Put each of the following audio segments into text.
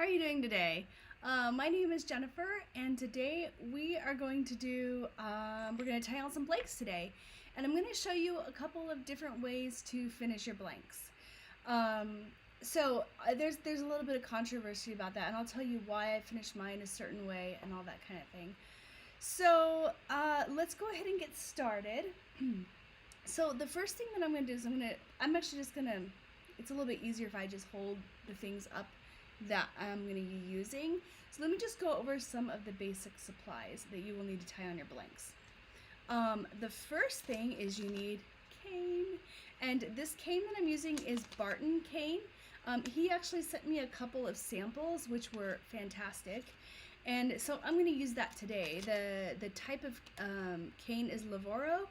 are you doing today? My name is Jennifer, and today we are going to we're going to tie on some blanks today. And I'm going to show you a couple of different ways to finish your blanks. There's a little bit of controversy about that, and I'll tell you why I finished mine a certain way and all that kind of thing. So let's go ahead and get started. So the first thing that I'm going to do is it's a little bit easier if I just hold the things up that I'm going to be using. So let me just go over some of the basic supplies that you will need to tie on your blanks. The first thing is you need cane, and this cane that I'm using is Barton cane. He actually sent me a couple of samples which were fantastic, and so I'm going to use that today. The type of cane is Lavoro,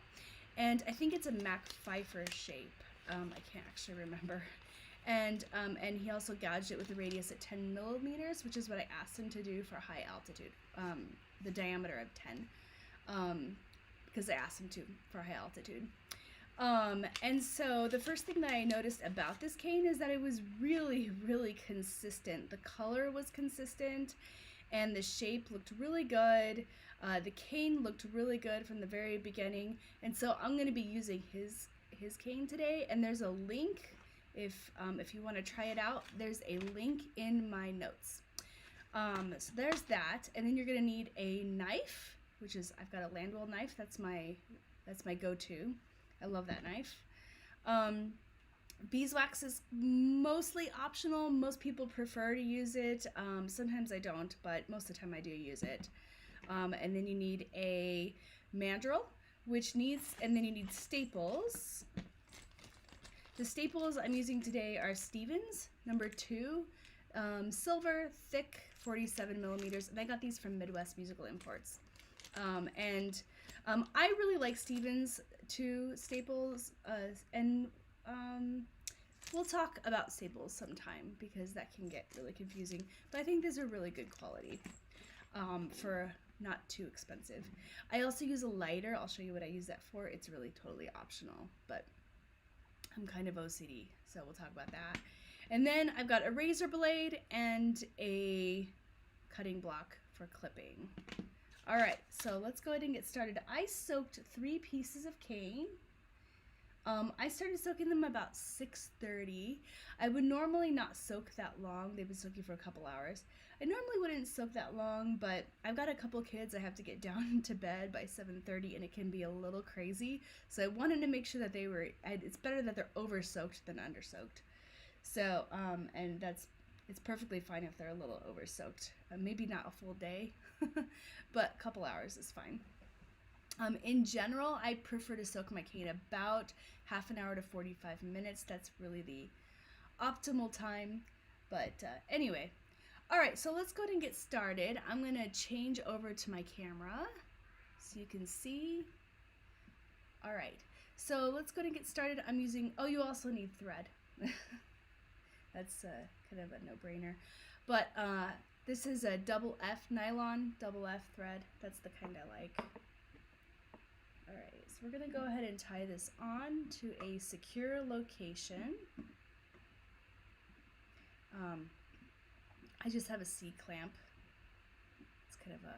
and I think it's a Mac Pfeiffer shape. I can't actually remember. And he also gauged it with a radius at 10 millimeters, which is what I asked him to do for high altitude, the diameter of 10, because I asked him to for high altitude. And so the first thing that I noticed about this cane is that it was really, really consistent. The color was consistent, and the shape looked really good. The cane looked really good from the very beginning, and so I'm going to be using his cane today. And there's a link if you want to try it out. There's a link in my notes. So there's that, and then you're going to need a knife, which is I've got a Landwell knife. That's my go-to. I love that knife. Beeswax is mostly optional. Most people prefer to use it. Sometimes I don't, but most of the time I do use it. And then you need a mandrel, and then you need staples. The staples I'm using today are Stevens, number 2, silver, thick, 47 millimeters, and I got these from Midwest Musical Imports. I really like Stevens 2 staples, and we'll talk about staples sometime because that can get really confusing. But I think these are really good quality for not too expensive. I also use a lighter. I'll show you what I use that for. It's really totally optional, but I'm kind of OCD, so we'll talk about that. And then I've got a razor blade and a cutting block for clipping. All right, so let's go ahead and get started. I soaked 3 pieces of cane. I started soaking them about 6:30. I would normally not soak that long. They've been soaking for a couple hours. I normally wouldn't soak that long, but I've got a couple kids. I have to get down to bed by 7:30, and it can be a little crazy. So I wanted to make sure that it's better that they're over-soaked than under-soaked. So, and it's perfectly fine if they're a little over-soaked. Maybe not a full day, but a couple hours is fine. In general, I prefer to soak my cane about half an hour to 45 minutes. That's really the optimal time. But anyway, all right, so let's go ahead and get started. I'm going to change over to my camera so you can see. All right, so let's go ahead and get started. I'm using, you also need thread. That's kind of a no-brainer. But this is a double F nylon, double F thread. That's the kind I like. All right, so we're gonna go ahead and tie this on to a secure location. I just have a C-clamp. It's kind of a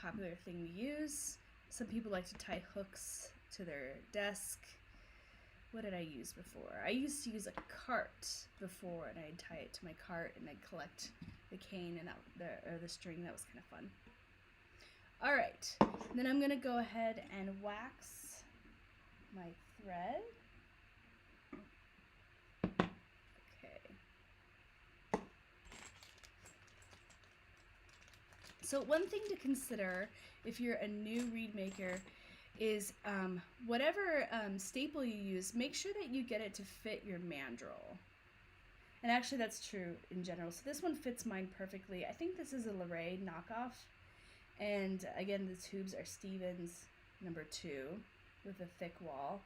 popular thing to use. Some people like to tie hooks to their desk. What did I use before? I used to use a cart before, and I'd tie it to my cart, and I'd collect the cane and the string. That was kind of fun. All right, then I'm going to go ahead and wax my thread. Okay. So one thing to consider if you're a new reed maker is whatever staple you use, make sure that you get it to fit your mandrel. And actually that's true in general. So this one fits mine perfectly. I think this is a Leray knockoff. And again, the tubes are Stevens number 2 with a thick wall.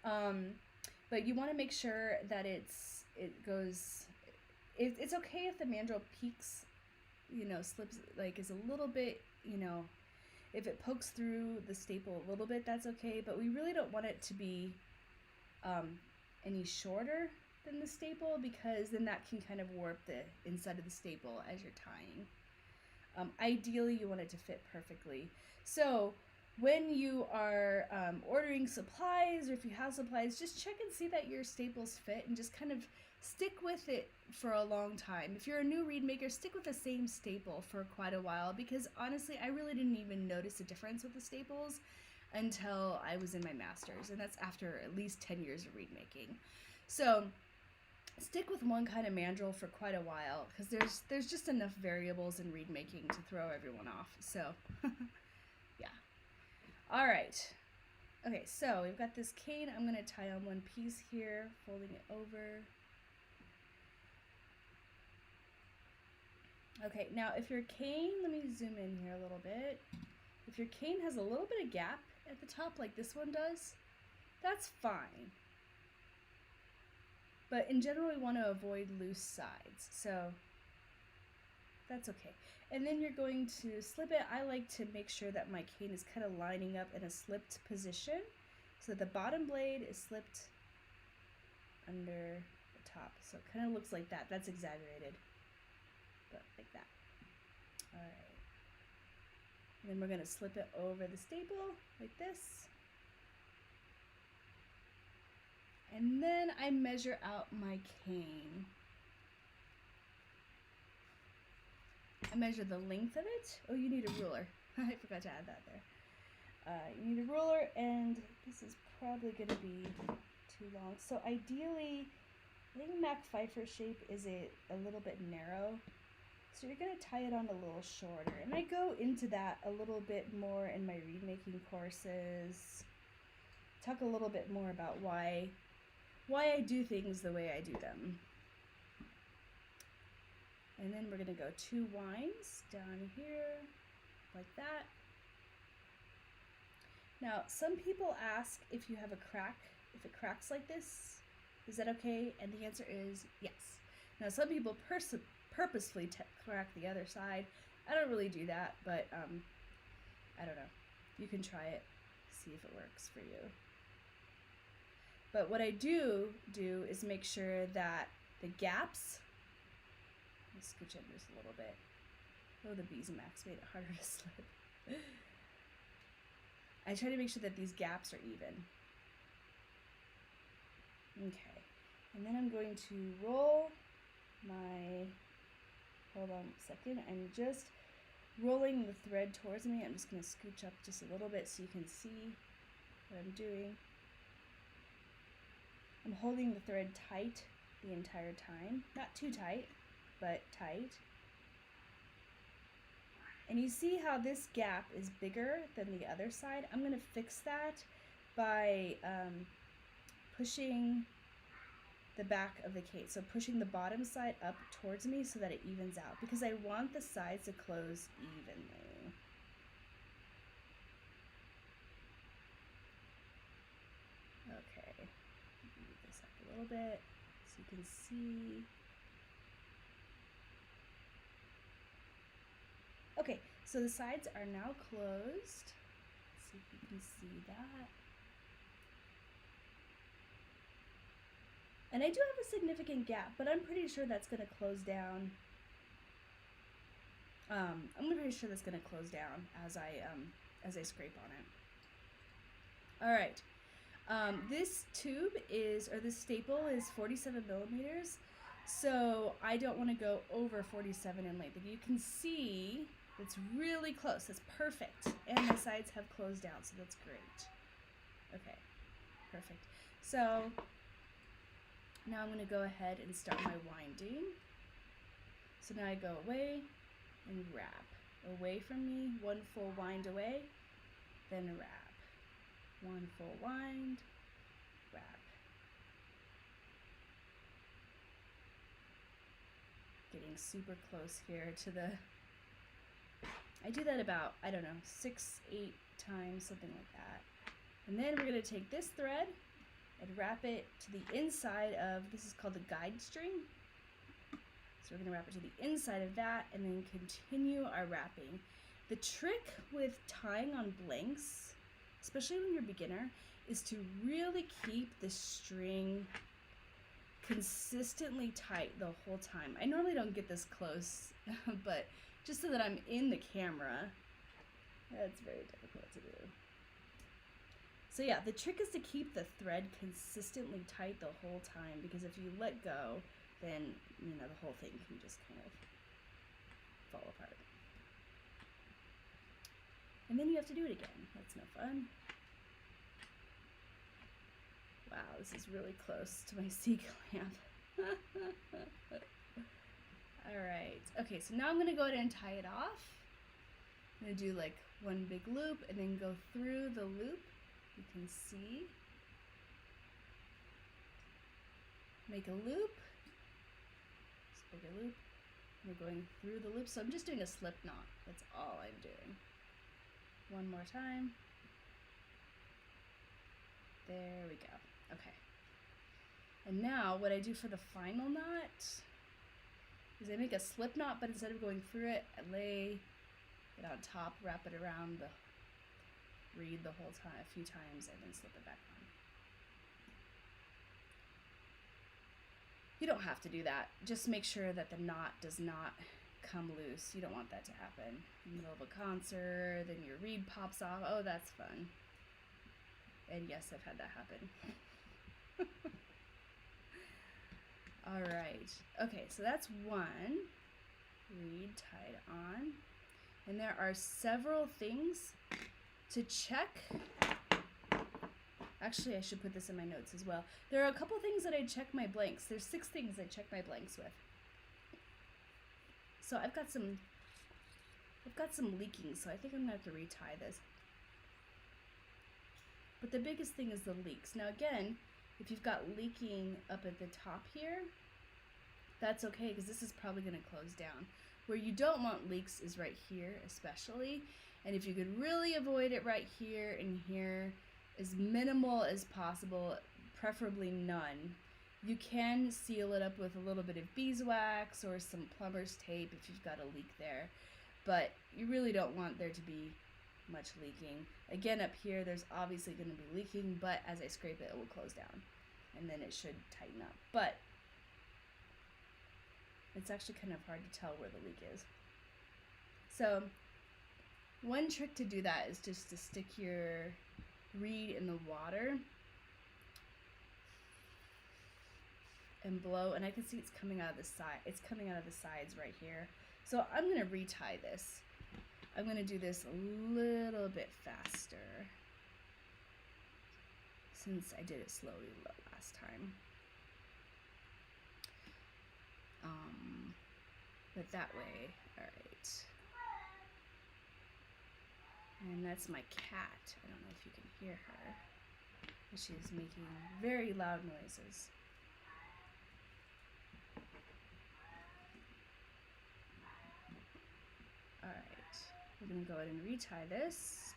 But you want to make sure that it's okay if the mandrel peaks, slips, like is a little bit, if it pokes through the staple a little bit, that's okay. But we really don't want it to be any shorter than the staple, because then that can kind of warp the inside of the staple as you're tying. Ideally, you want it to fit perfectly. So when you are ordering supplies, or if you have supplies, just check and see that your staples fit, and just kind of stick with it for a long time. If you're a new reed maker, stick with the same staple for quite a while, because honestly, I really didn't even notice a difference with the staples until I was in my master's, and that's after at least 10 years of reed making. So stick with one kind of mandrel for quite a while, because there's just enough variables in reed making to throw everyone off. So yeah. All right. Okay, so we've got this cane. I'm going to tie on one piece here, folding it over. Okay, now if your cane, let me zoom in here a little bit. If your cane has a little bit of gap at the top like this one does, that's fine. But in general, we want to avoid loose sides, so that's okay. And then you're going to slip it. I like to make sure that my cane is kind of lining up in a slipped position, so that the bottom blade is slipped under the top. So it kind of looks like that. That's exaggerated, but like that. All right. And then we're going to slip it over the staple like this. And then I measure out my cane. I measure the length of it. Oh, you need a ruler. I forgot to add that there. You need a ruler, and this is probably going to be too long. So ideally, I think Mac Pfeiffer shape is a little bit narrow. So you're going to tie it on a little shorter. And I go into that a little bit more in my reed making courses. Talk a little bit more about why I do things the way I do them. And then we're going to go 2 winds down here, like that. Now, some people ask if you have a crack, if it cracks like this, is that okay? And the answer is yes. Now, some people purposefully crack the other side. I don't really do that, but I don't know. You can try it, see if it works for you. But what I do is make sure that the gaps, let me scooch in just a little bit. Oh, the Beeswax made it harder to slip. I try to make sure that these gaps are even. Okay, and then I'm going to roll my, hold on a second, I'm just rolling the thread towards me. I'm just going to scooch up just a little bit so you can see what I'm doing. I'm holding the thread tight the entire time. Not too tight, but tight. And you see how this gap is bigger than the other side? I'm going to fix that by pushing the back of the cane. So pushing the bottom side up towards me so that it evens out, because I want the sides to close evenly. Okay, move this up a little bit so you can see. Okay, so the sides are now closed. Let's see if you can see that. And I do have a significant gap, but I'm pretty sure that's going to close down. I'm pretty sure that's going to close down as I scrape on it. All right. This tube is, or this staple is 47 millimeters, so I don't want to go over 47 in length. If you can see, it's really close. It's perfect, and the sides have closed down, so that's great. Okay, perfect. So now I'm going to go ahead and start my winding. So now I go away and wrap. Away from me, 1 full wind away, then wrap. 1 full wind, wrap. Getting super close here to the, I do that about, I don't know, 6, 8 times, something like that. And then we're going to take this thread and wrap it to the inside of, this is called the guide string. So we're going to wrap it to the inside of that and then continue our wrapping. The trick with tying on blanks, especially when you're a beginner, is to really keep the string consistently tight the whole time. I normally don't get this close, but just so that I'm in the camera, that's very difficult to do. So yeah, the trick is to keep the thread consistently tight the whole time, because if you let go, then, you know, the whole thing can just kind of fall apart. And then you have to do it again. That's no fun. Wow, this is really close to my C-clamp. Alright, okay, so now I'm going to go ahead and tie it off. I'm going to do like one big loop and then go through the loop. You can see. Make a loop. Just make a loop. We're going through the loop. So I'm just doing a slip knot. That's all I'm doing. One more time. There we go. Okay. And now what I do for the final knot is I make a slip knot, but instead of going through it, I lay it on top, wrap it around the reed the whole time, a few times, and then slip it back on. You don't have to do that. Just make sure that the knot does not come loose. You don't want that to happen. In the middle of a concert, then your reed pops off. Oh, that's fun. And yes, I've had that happen. All right. Okay, so that's one reed tied on. And there are several things to check. Actually, I should put this in my notes as well. There are a couple things that I check my blanks. There's 6 things I check my blanks with. So I've got some leaking, so I think I'm gonna have to retie this. But the biggest thing is the leaks. Now again, if you've got leaking up at the top here, that's okay, because this is probably gonna close down. Where you don't want leaks is right here, especially. And if you could really avoid it right here and here, as minimal as possible, preferably none. You can seal it up with a little bit of beeswax or some plumber's tape if you've got a leak there. But you really don't want there to be much leaking. Again, up here, there's obviously going to be leaking, but as I scrape it, it will close down. And then it should tighten up. But it's actually kind of hard to tell where the leak is. So one trick to do that is just to stick your reed in the water and blow, and I can see it's coming out of the side. It's coming out of the sides right here. So I'm going to retie this. I'm going to do this a little bit faster since I did it slowly last time. But that way, all right. And that's my cat. I don't know if you can hear her. She's making very loud noises. All right, we're gonna go ahead and retie this.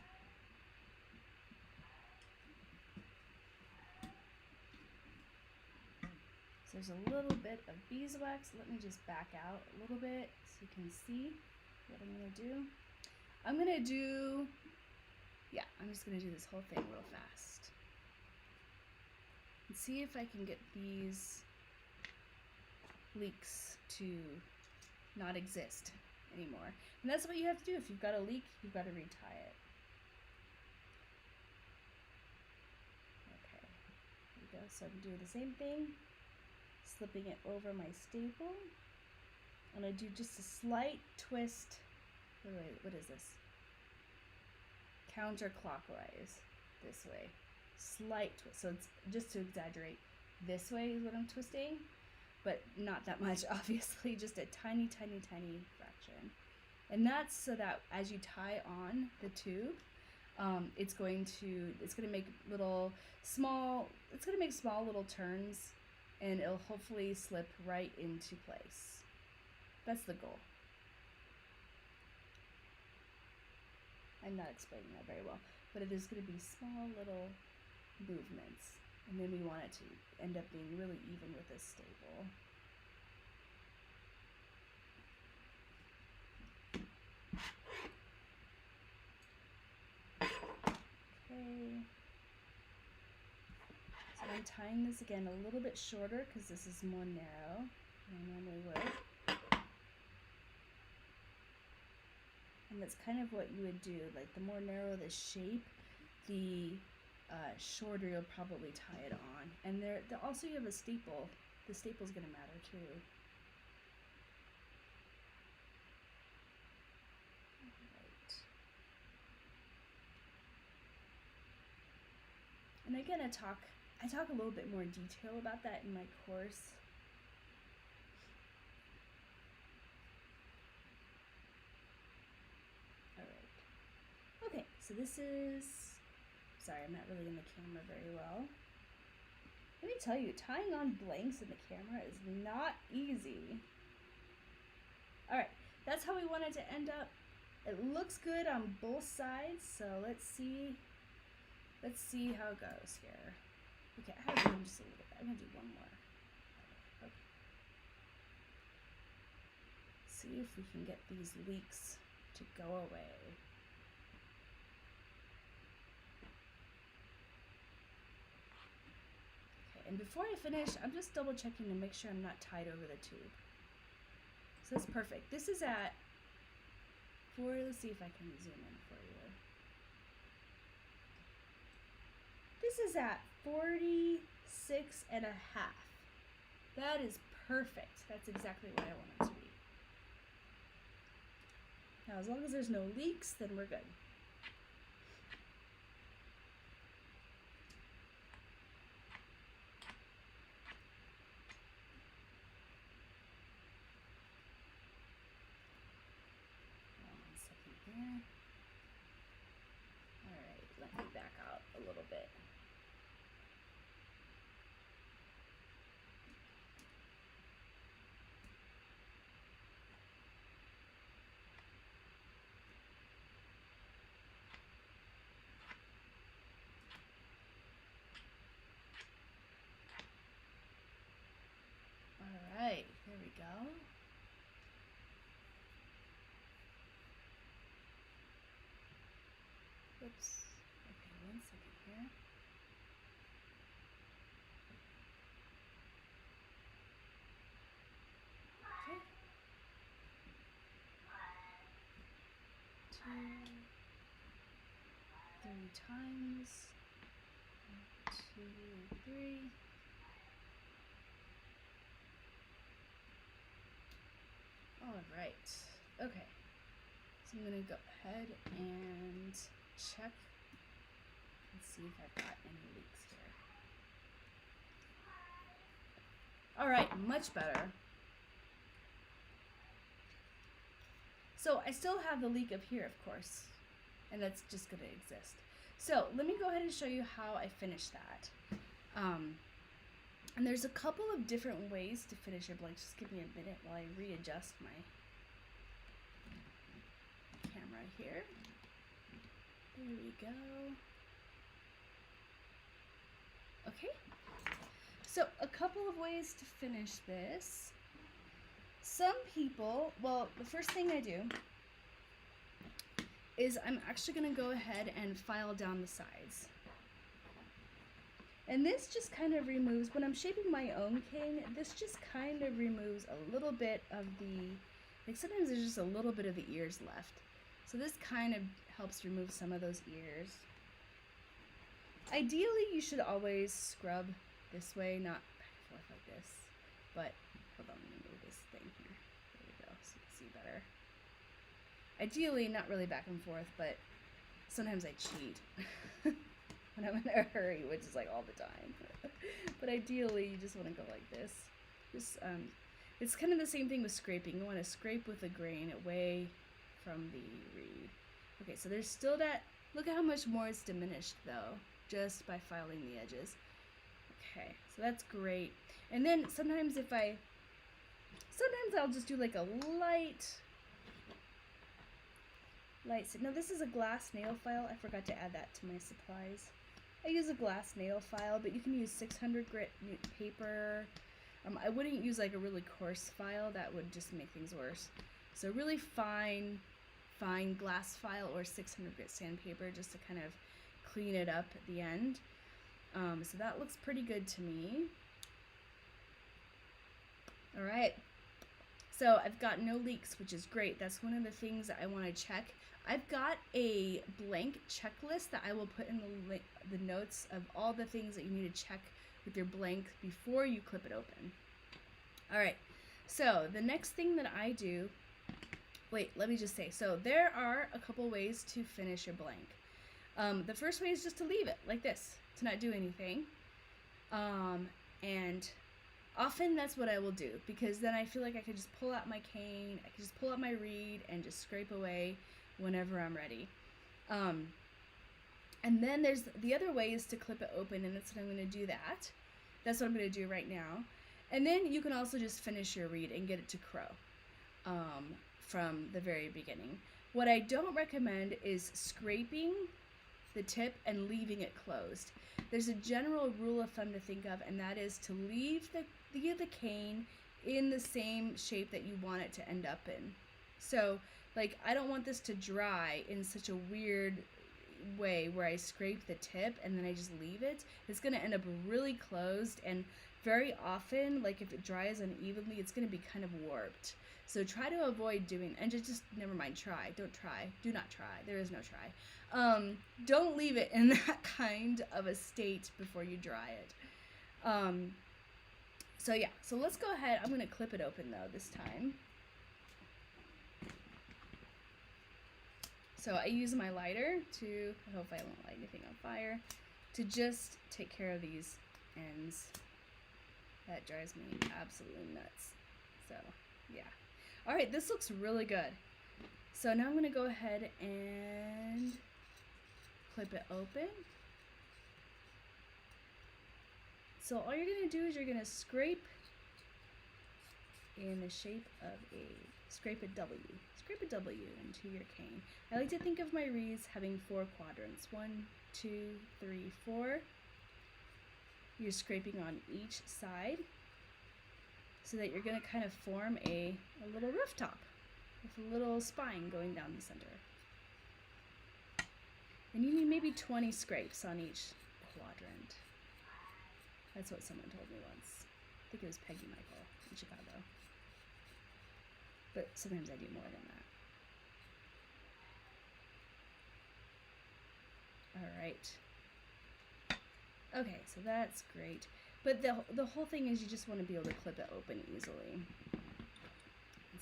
So there's a little bit of beeswax. Let me just back out a little bit so you can see what I'm gonna do. I'm just gonna do this whole thing real fast. And see if I can get these leaks to not exist anymore. And that's what you have to do. If you've got a leak, you've got to retie it. Okay, here we go. So I'm doing the same thing, slipping it over my staple. And I do just a slight twist. Wait, what is this? Counterclockwise, this way. Slight twist. So it's just to exaggerate. This way is what I'm twisting, but not that much, obviously, just a tiny, tiny, tiny fraction. And that's so that as you tie on the tube, it's going to make small little turns, and it'll hopefully slip right into place. That's the goal. I'm not explaining that very well, but it is going to be small little movements, and then we want it to end up being really even with this staple. Okay. So I'm tying this again a little bit shorter because this is more narrow than I normally would. And that's kind of what you would do. Like the more narrow the shape, the shorter you'll probably tie it on. And there also you have a staple. The staple's gonna matter too. And again, I talk a little bit more detail about that in my course. Alright. Okay, so this is, sorry, I'm not really in the camera very well. Let me tell you, tying on blanks in the camera is not easy. Alright, that's how we want it to end up. It looks good on both sides, so let's see how it goes here. Okay, I have room just a little bit. I'm gonna do one more. Okay. See if we can get these leaks to go away. Okay, and before I finish, I'm just double checking to make sure I'm not tied over the tube. So that's perfect. This is at let's see if I can zoom in for you. This is at 46 and a half. That is perfect. That's exactly what I want it to be. Now, as long as there's no leaks, then we're good. One second here. All right, let me back out a little bit. Alright, there we go. Oops. Okay, one second here. Okay. 2, 3 times. 1, 2, 3. Alright, okay, so I'm going to go ahead and check and see if I've got any leaks here. Alright, much better. So I still have the leak up here, of course, and that's just going to exist. So let me go ahead and show you how I finish that. And there's a couple of different ways to finish your blank. Just give me a minute while I readjust my camera here. There we go. Okay. So a couple of ways to finish this. Some people, well, the first thing I do is I'm actually going to go ahead and file down the sides. And this just kind of removes, when I'm shaping my own king, this just kind of removes a little bit of the, like sometimes there's just a little bit of the ears left. So this kind of helps remove some of those ears. Ideally, you should always scrub this way, not back and forth like this. But, hold on, let me move this thing here. There we go, so you can see better. Ideally, not really back and forth, but sometimes I cheat. When I'm in a hurry, which is like all the time. But ideally, you just want to go like this. Just, it's kind of the same thing with scraping. You want to scrape with the grain away from the reed. Okay, so there's still that. Look at how much more it's diminished, though, just by filing the edges. Okay, so that's great. And then sometimes I'll just do like a light. Now this is a glass nail file. I forgot to add that to my supplies. I use a glass nail file, but you can use 600 grit paper. I wouldn't use like a really coarse file. That would just make things worse. So really fine glass file or 600 grit sandpaper just to kind of clean it up at the end. So that looks pretty good to me. All right. So I've got no leaks, which is great. That's one of the things that I want to check. I've got a blank checklist that I will put in the notes of all the things that you need to check with your blank before you clip it open. All right. So the next thing that I do, wait, let me just say, so there are a couple ways to finish your blank. The first way is just to leave it like this, to not do anything. And often that's what I will do, because then I feel like I could just pull out my cane, I could just pull out my reed and just scrape away whenever I'm ready. And then there's the other way is to clip it open, and that's what I'm going to do that. That's what I'm going to do right now. And then you can also just finish your reed and get it to crow from the very beginning. What I don't recommend is scraping the tip and leaving it closed. There's a general rule of thumb to think of, and that is to leave the cane in the same shape that you want it to end up in. So, like, I don't want this to dry in such a weird way where I scrape the tip and then I just leave it. It's going to end up really closed, and very often, like, if it dries unevenly, it's going to be kind of warped. So try to avoid doing, and just never mind, try. Don't try. Do not try. There is no try. Don't leave it in that kind of a state before you dry it. So yeah, so let's go ahead. I'm going to clip it open though this time. So I use my lighter to, I hope I won't light anything on fire, to just take care of these ends. That drives me absolutely nuts. So yeah. All right, this looks really good. So now I'm going to go ahead and clip it open. So all you're going to do is you're going to scrape in the shape of scrape a W. Scrape a W into your cane. I like to think of my reeds having 4 quadrants. 1, 2, 3, 4. You're scraping on each side so that you're going to kind of form a little rooftop with a little spine going down the center. And you need maybe 20 scrapes on each quadrant. That's what someone told me once. I think it was Peggy Michael in Chicago. But sometimes I do more than that. All right. Okay, so that's great. But the whole thing is you just want to be able to clip it open easily.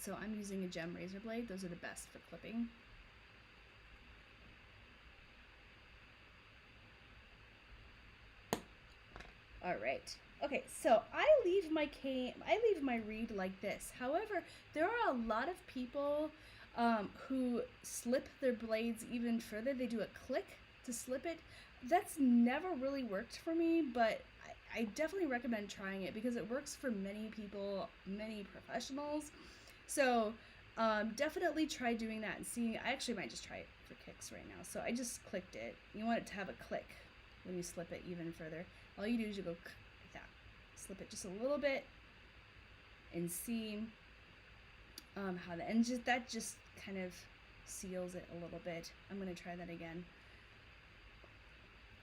So I'm using a gem razor blade. Those are the best for clipping. All right. Okay, so I leave my reed like this. However, there are a lot of people who slip their blades even further. They do a click to slip it. That's never really worked for me, but I definitely recommend trying it because it works for many people, many professionals. So definitely try doing that and see. I actually might just try it for kicks right now. So I just clicked it. You want it to have a click when you slip it even further. All you do is you go like that. Slip it just a little bit and see how that just kind of seals it a little bit. I'm going to try that again.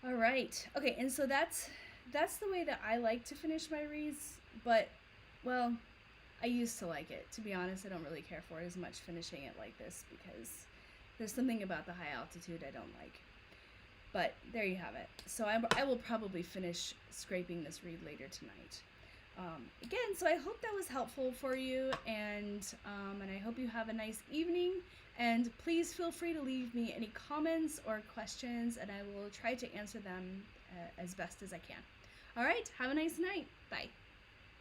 All right. Okay, and so that's the way that I like to finish my reeds, but, well, I used to like it. To be honest, I don't really care for it as much finishing it like this because there's something about the high altitude I don't like. But there you have it. So I will probably finish scraping this reed later tonight. Again, so I hope that was helpful for you, and I hope you have a nice evening. And please feel free to leave me any comments or questions, and I will try to answer them as best as I can. All right, have a nice night. Bye.